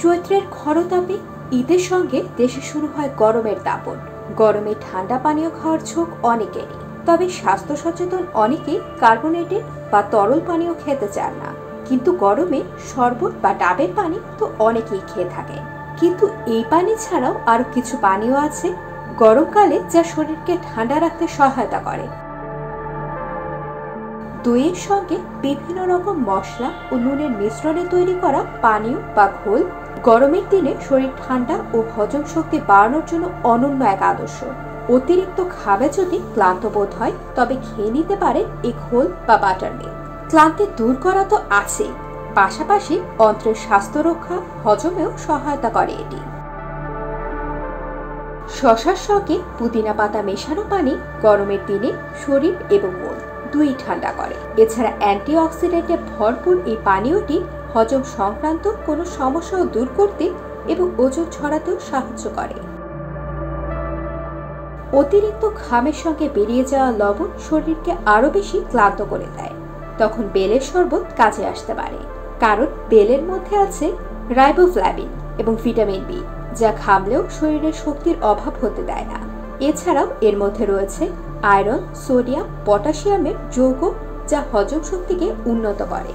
চৈত্রের খরতাপে ঈদের সঙ্গে দেশে শুরু হয় গরমের দাপট। গরমে ঠান্ডা পানীয় খাওয়ার ঝোঁক অনেকেরই, তবে স্বাস্থ্য সচেতন অনেকেই কার্বোনেটেড বা তরল পানীয় খেতে চান না। কিন্তু গরমে শরবত বা ডাবের পানি তো অনেকেই খেয়ে থাকে। কিন্তু এই পানি ছাড়াও আরো কিছু পানীয় আছে গরমকালে যা শরীরকে ঠান্ডা রাখতে সহায়তা করে। দইয়ের সঙ্গে বিভিন্ন রকম মশলা ও নুনের মিশ্রণে তৈরি করা পানীয় বা ঘোল গরমের দিনে শরীর ঠান্ডা ও হজম শক্তি বাড়ানোর জন্য অনন্য এক আদর্শ। অতিরিক্ত খাবে যদি ক্লান্ত বোধ হয় তবে খেয়ে নিতে পারেন এই ঘোল বা বাটার মিল্ক। ক্লান্তি দূর করা তো আছেই, পাশাপাশি অন্ত্রের স্বাস্থ্য রক্ষা হজমেও সহায়তা করে এটি। শসার সঙ্গে পুদিনা পাতা মেশানো পানি গরমের দিনে শরীর এবং মন দুই ঠান্ডা করে। এছাড়া অ্যান্টিঅক্সিডেন্টে ভরপুর এই পানীয়টি হজম সংক্রান্ত কোনো সমস্যাও দূর করতে এবং ওজন ঝরাতেও সাহায্য করে। অতিরিক্ত ঘামের সঙ্গে বেরিয়ে যাওয়া লবণ শরীরকে আরো বেশি ক্লান্ত করে দেয়, তখন বেলের শরবত কাজে আসতে পারে, কারণ বেলের মধ্যে আছে রাইবোফ্লাভিন এবং ভিটামিন বি, যা ঘামলেও শরীরের শক্তির অভাব হতে দেয় না। এছাড়াও এর মধ্যে রয়েছে আয়রন, সোডিয়াম, পটাশিয়ামের যৌগ, যা হজম শক্তিকে উন্নত করে।